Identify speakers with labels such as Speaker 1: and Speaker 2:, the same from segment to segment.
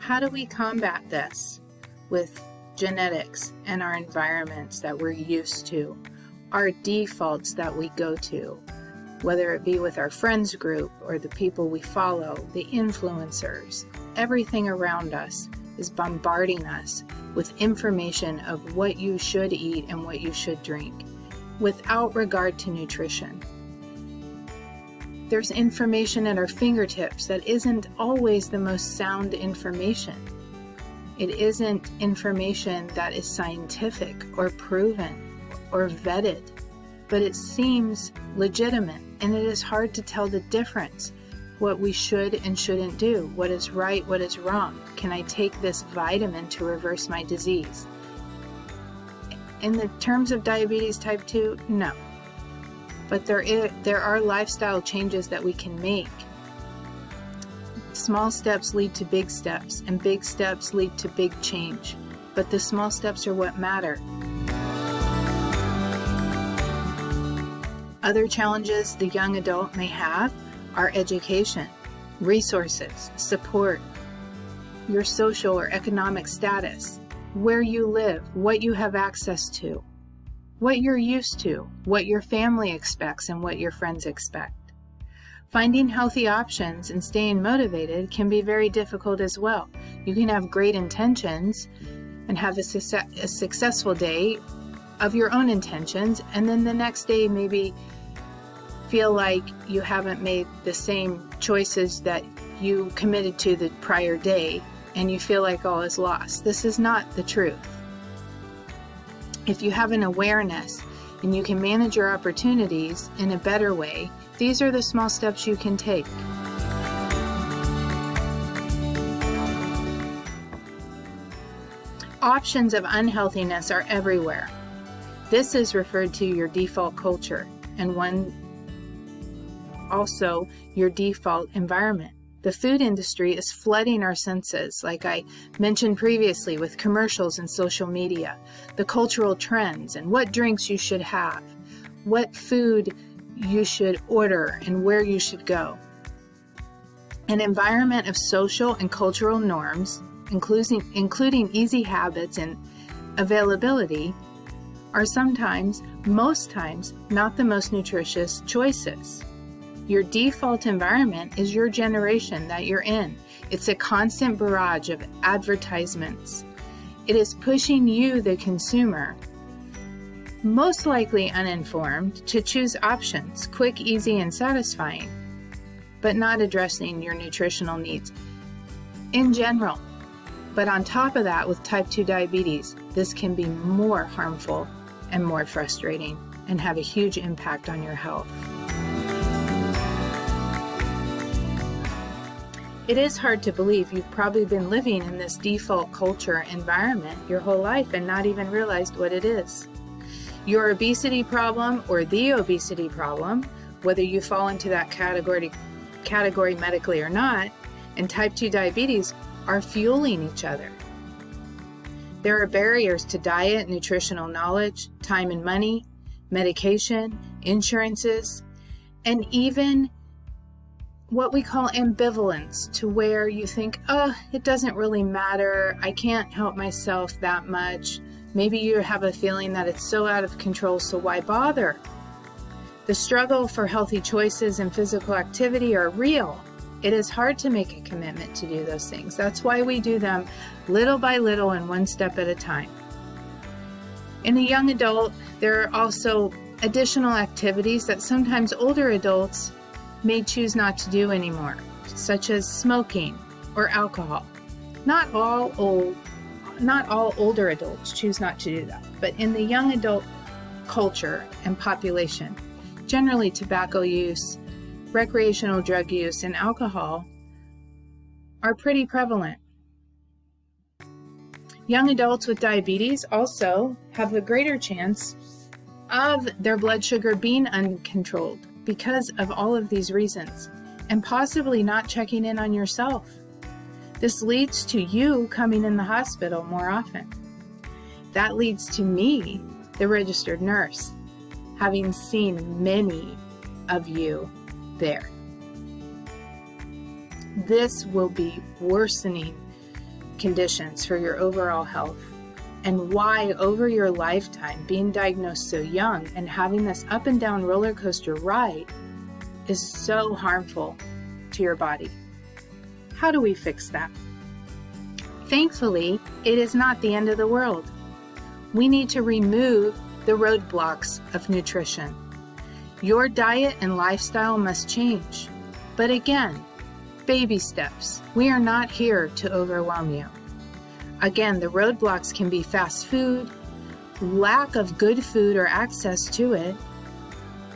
Speaker 1: How do we combat this with genetics and our environments that we're used to, our defaults that we go to, whether it be with our friends group or the people we follow, the influencers? Everything around us is bombarding us with information of what you should eat and what you should drink, without regard to nutrition. There's information at our fingertips that isn't always the most sound information. It isn't information that is scientific or proven or vetted, but it seems legitimate, and it is hard to tell the difference, what we should and shouldn't do, what is right, what is wrong. Can I take this vitamin to reverse my disease? In the terms of diabetes type 2, no. But there are lifestyle changes that we can make. Small steps lead to big steps, and big steps lead to big change. But the small steps are what matter. Other challenges the young adult may have are education, resources, support, your social or economic status, where you live, what you have access to, what you're used to, what your family expects, and what your friends expect. Finding healthy options and staying motivated can be very difficult as well. You can have great intentions and have a successful day of your own intentions, and then the next day maybe feel like you haven't made the same choices that you committed to the prior day, and you feel like all is lost. This is not the truth. If you have an awareness and you can manage your opportunities in a better way, these are the small steps you can take. Options of unhealthiness are everywhere. This is referred to your default culture, and also your default environment. The food industry is flooding our senses, like I mentioned previously, with commercials and social media, the cultural trends and what drinks you should have, what food you should order, and where you should go. An environment of social and cultural norms, including easy habits and availability, are sometimes, most times, not the most nutritious choices. Your default environment is your generation that you're in. It's a constant barrage of advertisements. It is pushing you, the consumer, most likely uninformed, to choose options, quick, easy, and satisfying, but not addressing your nutritional needs in general. But on top of that, with type 2 diabetes, this can be more harmful and more frustrating and have a huge impact on your health. It is hard to believe you've probably been living in this default culture environment your whole life and not even realized what it is. Your obesity problem or the obesity problem, whether you fall into that category medically or not, and type 2 diabetes are fueling each other. There are barriers to diet, nutritional knowledge, time and money, medication, insurances, and even what we call ambivalence, to where you think, it doesn't really matter. I can't help myself that much. Maybe you have a feeling that it's so out of control, so why bother? The struggle for healthy choices and physical activity are real. It is hard to make a commitment to do those things. That's why we do them little by little and one step at a time. In the young adult, there are also additional activities that sometimes older adults may choose not to do anymore, such as smoking or alcohol. Not all older adults choose not to do that, but in the young adult culture and population, generally tobacco use, recreational drug use, and alcohol are pretty prevalent. Young adults with diabetes also have a greater chance of their blood sugar being uncontrolled because of all of these reasons, and possibly not checking in on yourself. This leads to you coming in the hospital more often. That leads to me, the registered nurse, having seen many of you there. This will be worsening conditions for your overall health, and why over your lifetime being diagnosed so young and having this up and down roller coaster ride is so harmful to your body. How do we fix that? Thankfully, it is not the end of the world. We need to remove the roadblocks of nutrition. Your diet and lifestyle must change. But again, baby steps. We are not here to overwhelm you. Again, the roadblocks can be fast food, lack of good food or access to it,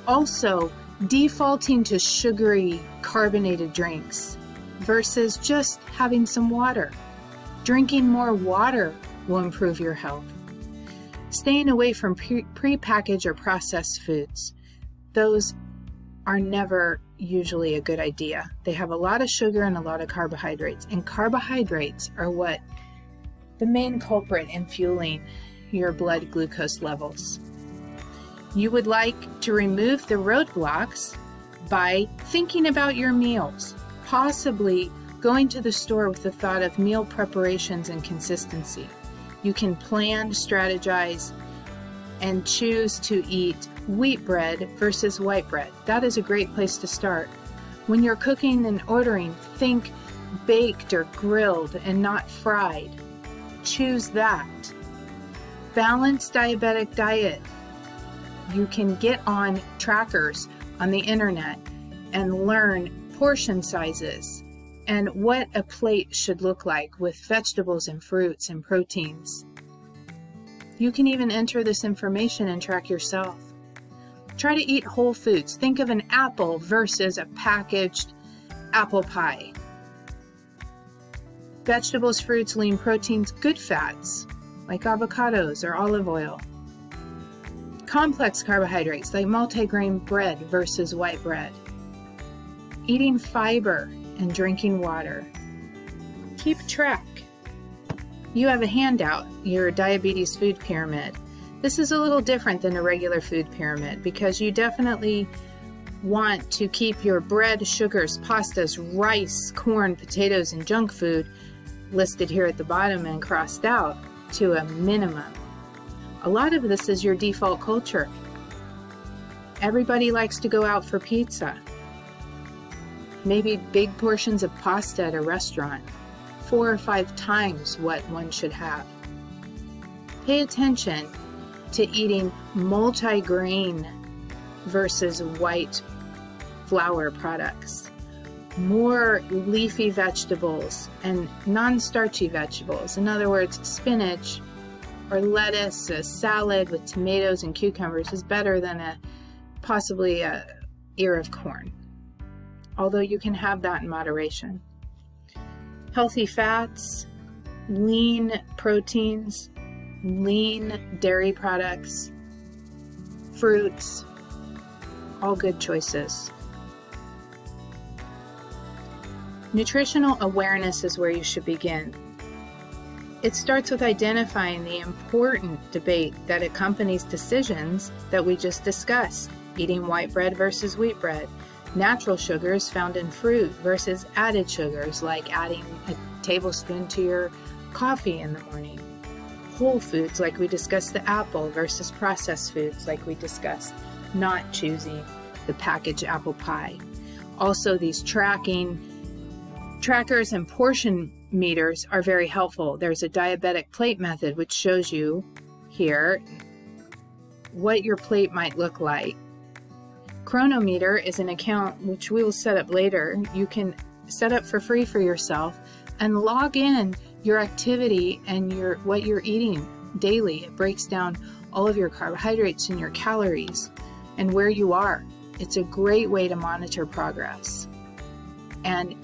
Speaker 1: also defaulting to sugary carbonated drinks versus just having some water. Drinking more water will improve your health. Staying away from prepackaged or processed foods. Those are never usually a good idea. They have a lot of sugar and a lot of carbohydrates, and carbohydrates are what the main culprit in fueling your blood glucose levels. You would like to remove the roadblocks by thinking about your meals, possibly going to the store with the thought of meal preparations and consistency. You can plan, strategize, and choose to eat wheat bread versus white bread. That is a great place to start. When you're cooking and ordering, think baked or grilled and not fried. Choose that. Balanced diabetic diet. You can get on trackers on the internet and learn portion sizes and what a plate should look like with vegetables and fruits and proteins. You can even enter this information and track yourself. Try to eat whole foods. Think of an apple versus a packaged apple pie. Vegetables, fruits, lean proteins, good fats like avocados or olive oil. Complex carbohydrates like multigrain bread versus white bread. Eating fiber and drinking water. Keep track. You have a handout, your diabetes food pyramid. This is a little different than a regular food pyramid because you definitely want to keep your bread, sugars, pastas, rice, corn, potatoes, and junk food listed here at the bottom and crossed out to a minimum. A lot of this is your default culture. Everybody likes to go out for pizza. Maybe big portions of pasta at a restaurant, 4 or 5 times what one should have. Pay attention to eating multi-grain versus white flour products. More leafy vegetables and non-starchy vegetables. In other words, spinach or lettuce, a salad with tomatoes and cucumbers is better than possibly a ear of corn. Although you can have that in moderation. Healthy fats, lean proteins, lean dairy products, fruits, all good choices. Nutritional awareness is where you should begin. It starts with identifying the important debate that accompanies decisions that we just discussed, eating white bread versus wheat bread, natural sugars found in fruit versus added sugars like adding a tablespoon to your coffee in the morning, whole foods like we discussed the apple versus processed foods like we discussed, not choosing the packaged apple pie. Also, these trackers and portion meters are very helpful. There's a diabetic plate method which shows you here what your plate might look like. Chronometer is an account which we will set up later. You can set up for free for yourself and log in your activity and what you're eating daily. It breaks down all of your carbohydrates and your calories and where you are. It's a great way to monitor progress. And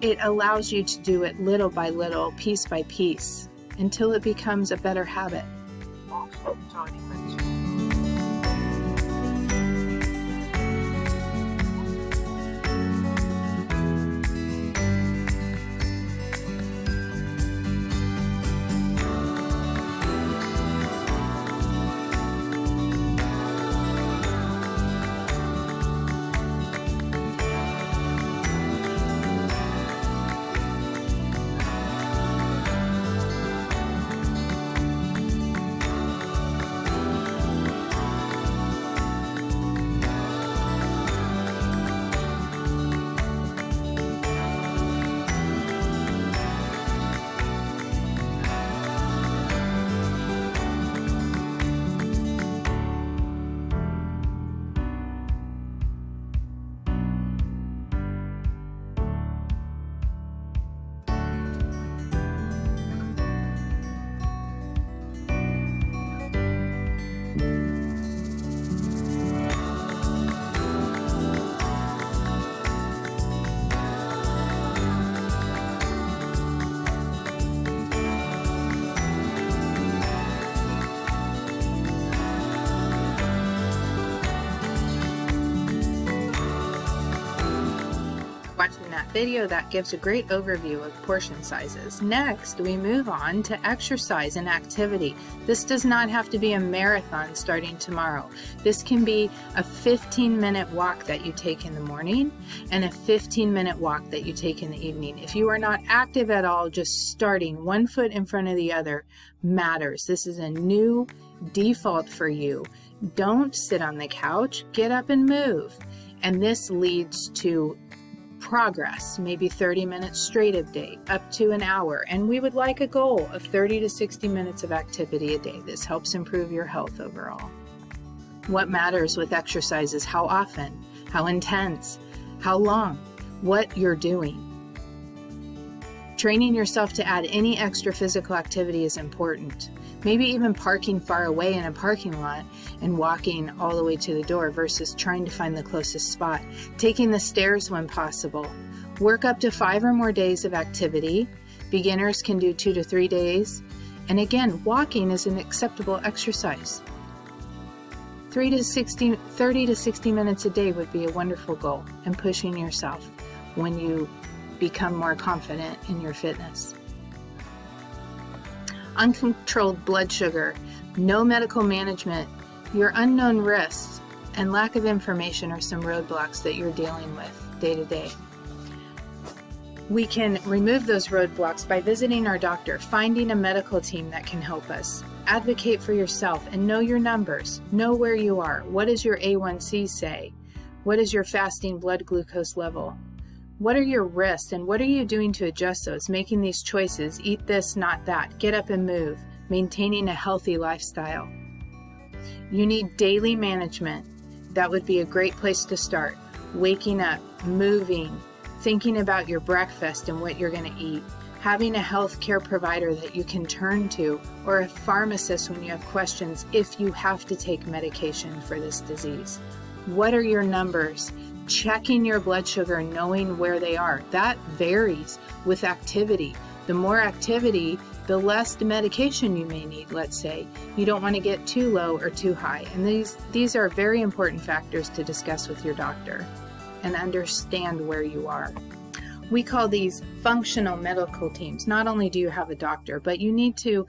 Speaker 1: it allows you to do it little by little, piece by piece, until it becomes a better habit. that video that gives a great overview of portion sizes. Next, we move on to exercise and activity. This does not have to be a marathon starting tomorrow. This can be a 15-minute walk that you take in the morning and a 15-minute walk that you take in the evening. If you are not active at all, just starting one foot in front of the other matters. This is a new default for you. Don't sit on the couch, get up and move. And this leads to progress, maybe 30 minutes straight a day, up to an hour. And we would like a goal of 30 to 60 minutes of activity a day. This helps improve your health overall. What matters with exercise is how often, how intense, how long, what you're doing. Training yourself to add any extra physical activity is important. Maybe even parking far away in a parking lot and walking all the way to the door versus trying to find the closest spot. Taking the stairs when possible. Work up to 5 or more days of activity. Beginners can do 2 to 3 days. And again, walking is an acceptable exercise. 30 to 60 minutes a day would be a wonderful goal, and pushing yourself when you become more confident in your fitness. Uncontrolled blood sugar, no medical management, your unknown risks, and lack of information are some roadblocks that you're dealing with day to day. We can remove those roadblocks by visiting our doctor, finding a medical team that can help us. Advocate for yourself and know your numbers. Know where you are. What does your A1C say? What is your fasting blood glucose level? What are your risks and what are you doing to adjust those? Making these choices, eat this, not that, get up and move, maintaining a healthy lifestyle. You need daily management. That would be a great place to start. Waking up, moving, thinking about your breakfast and what you're going to eat. Having a healthcare provider that you can turn to, or a pharmacist when you have questions if you have to take medication for this disease. What are your numbers? Checking your blood sugar, knowing where they are. That varies with activity. The more activity, the less medication you may need, let's say. You don't want to get too low or too high. And these are very important factors to discuss with your doctor and understand where you are. We call these functional medical teams. Not only do you have a doctor, but you need to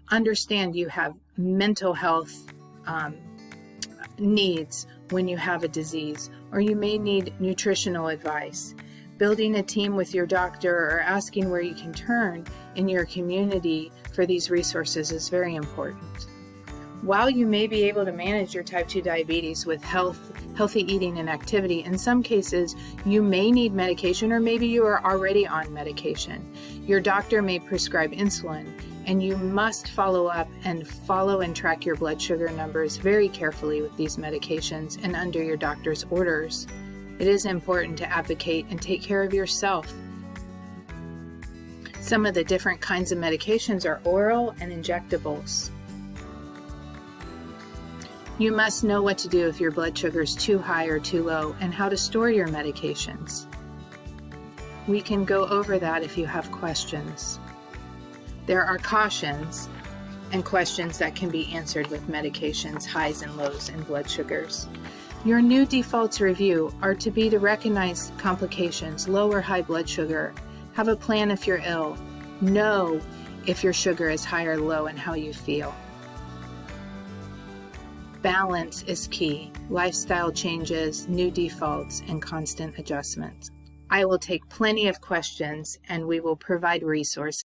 Speaker 1: understand you have mental health needs when you have a disease, or you may need nutritional advice. Building a team with your doctor or asking where you can turn in your community for these resources is very important. While you may be able to manage your type 2 diabetes with healthy eating and activity, in some cases you may need medication, or maybe you are already on medication. Your doctor may prescribe insulin, and you must follow up and track your blood sugar numbers very carefully with these medications and under your doctor's orders. It is important to advocate and take care of yourself. Some of the different kinds of medications are oral and injectables. You must know what to do if your blood sugar is too high or too low and how to store your medications. We can go over that if you have questions. There are cautions and questions that can be answered with medications, highs and lows in blood sugars. Your new defaults review are to be to recognize complications, low or high blood sugar, have a plan if you're ill, know if your sugar is high or low and how you feel. Balance is key. Lifestyle changes, new defaults, and constant adjustments. I will take plenty of questions and we will provide resources.